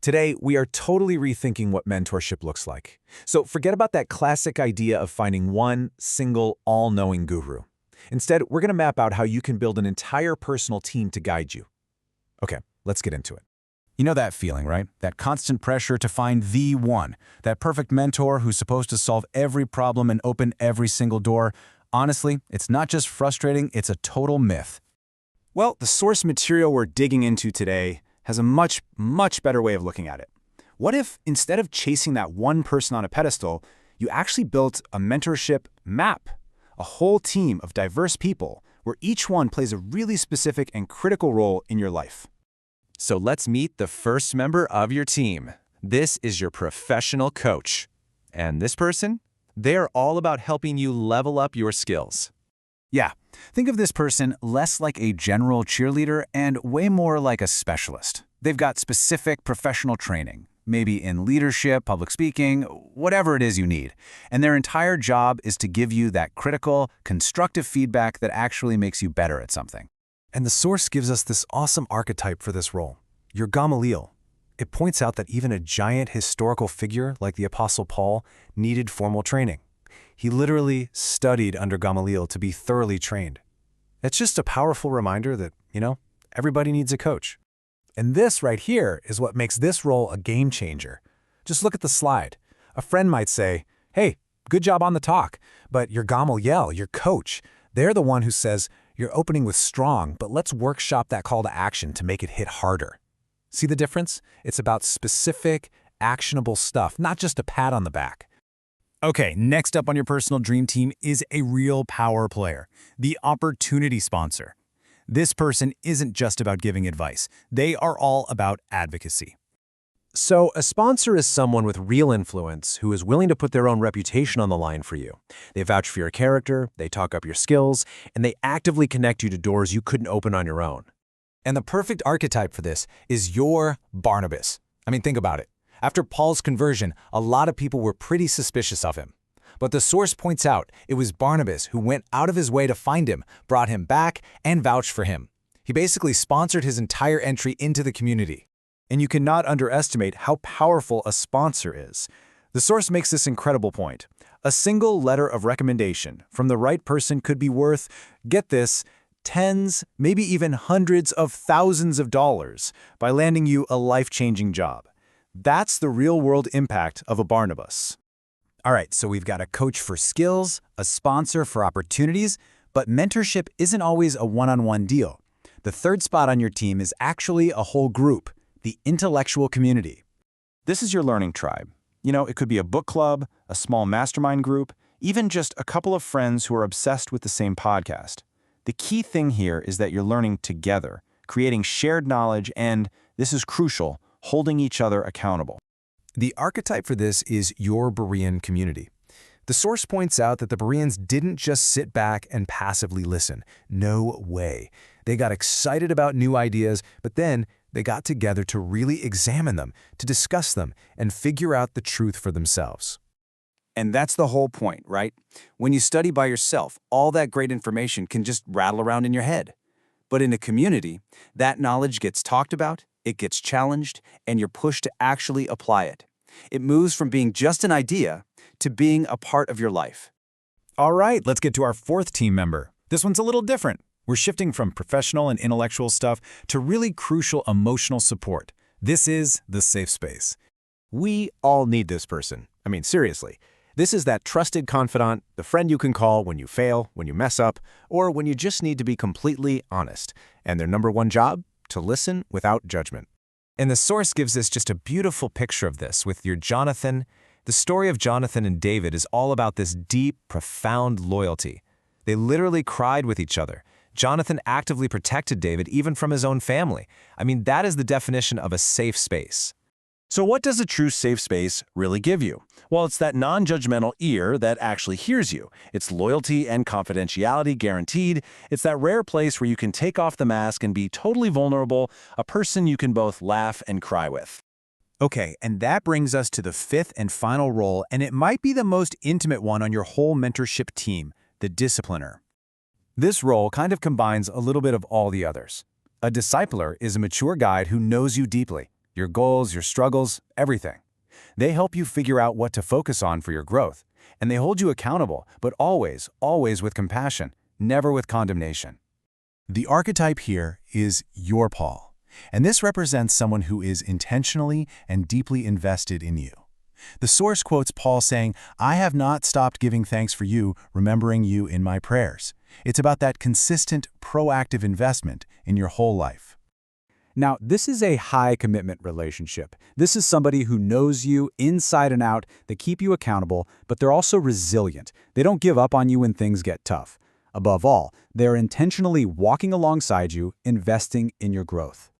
Today, we are totally rethinking what mentorship looks like. So forget about that classic idea of finding one single, all-knowing guru. Instead, we're going to map out how you can build an entire personal team to guide you. Okay, let's get into it. You know that feeling, right? That constant pressure to find the one, that perfect mentor who's supposed to solve every problem and open every single door. Honestly, it's not just frustrating, it's a total myth. Well, the source material we're digging into today has a much better way of looking at it. What if, instead of chasing that one person on a pedestal, you actually built a mentorship map, a whole team of diverse people where each one plays a really specific and critical role in your life? So let's meet the first member of your team. This is your professional coach. And this person? They are all about helping you level up your skills. Yeah, think of this person less like a general cheerleader and way more like a specialist. They've got specific professional training, maybe in leadership, public speaking, whatever it is you need. And their entire job is to give you that critical, constructive feedback that actually makes you better at something. And the source gives us this awesome archetype for this role, your Gamaliel. It points out that even a giant historical figure like the Apostle Paul needed formal training. He literally studied under Gamaliel to be thoroughly trained. It's just a powerful reminder that, everybody needs a coach. And this right here is what makes this role a game changer. Just look at the slide. A friend might say, hey, good job on the talk, but your Gamaliel, your coach, they're the one who says, you're opening with strong, but let's workshop that call to action to make it hit harder. See the difference? It's about specific, actionable stuff, not just a pat on the back. Okay, next up on your personal dream team is a real power player, the opportunity sponsor. This person isn't just about giving advice. They are all about advocacy. So a sponsor is someone with real influence who is willing to put their own reputation on the line for you. They vouch for your character, they talk up your skills, and they actively connect you to doors you couldn't open on your own. And the perfect archetype for this is your Barnabas. Think about it. After Paul's conversion, a lot of people were pretty suspicious of him. But the source points out it was Barnabas who went out of his way to find him, brought him back, and vouched for him. He basically sponsored his entire entry into the community. And you cannot underestimate how powerful a sponsor is. The source makes this incredible point. A single letter of recommendation from the right person could be worth, get this, tens, maybe even hundreds of thousands of dollars by landing you a life-changing job. That's the real-world impact of a Barnabas. All right, so we've got a coach for skills, a sponsor for opportunities, but mentorship isn't always a one-on-one deal. The third spot on your team is actually a whole group, the intellectual community. This is your learning tribe. It could be a book club, a small mastermind group, even just a couple of friends who are obsessed with the same podcast. The key thing here is that you're learning together, creating shared knowledge and, this is crucial, holding each other accountable. The archetype for this is your Berean community. The source points out that the Bereans didn't just sit back and passively listen. No way. They got excited about new ideas, but then they got together to really examine them, to discuss them, and figure out the truth for themselves. And that's the whole point, right? When you study by yourself, all that great information can just rattle around in your head. But in a community, that knowledge gets talked about, it gets challenged, and you're pushed to actually apply it. It moves from being just an idea to being a part of your life. All right, let's get to our fourth team member. This one's a little different. We're shifting from professional and intellectual stuff to really crucial emotional support. This is the safe space. We all need this person. Seriously. This is that trusted confidant, the friend you can call when you fail, when you mess up, or when you just need to be completely honest. And their number one job? To listen without judgment. And the source gives us just a beautiful picture of this with your Jonathan. The story of Jonathan and David is all about this deep, profound loyalty. They literally cried with each other. Jonathan actively protected David even from his own family. That is the definition of a safe space. So what does a true safe space really give you? Well, it's that non-judgmental ear that actually hears you. It's loyalty and confidentiality guaranteed. It's that rare place where you can take off the mask and be totally vulnerable, a person you can both laugh and cry with. Okay, and that brings us to the fifth and final role, and it might be the most intimate one on your whole mentorship team, the discipliner. This role kind of combines a little bit of all the others. A discipler is a mature guide who knows you deeply. your goals, your struggles, everything. They help you figure out what to focus on for your growth, and they hold you accountable, but always, always with compassion, never with condemnation. The archetype here is your Paul, and this represents someone who is intentionally and deeply invested in you. The source quotes Paul saying, "I have not stopped giving thanks for you, remembering you in my prayers." It's about that consistent, proactive investment in your whole life. Now, this is a high-commitment relationship. This is somebody who knows you inside and out. They keep you accountable, but they're also resilient. They don't give up on you when things get tough. Above all, they're intentionally walking alongside you, investing in your growth.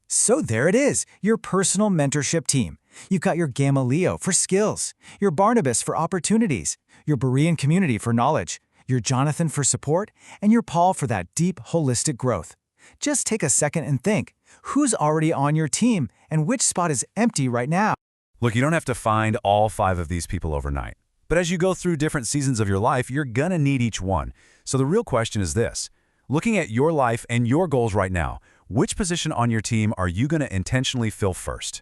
So there it is, your personal mentorship team. You've got your Gamaliel for skills, your Barnabas for opportunities, your Berean community for knowledge, your Jonathan for support, and your Paul for that deep, holistic growth. Just take a second and think, who's already on your team and which spot is empty right now? Look, you don't have to find all 5 of these people overnight. But as you go through different seasons of your life, you're gonna need each one. So the real question is this: looking at your life and your goals right now, which position on your team are you gonna intentionally fill first?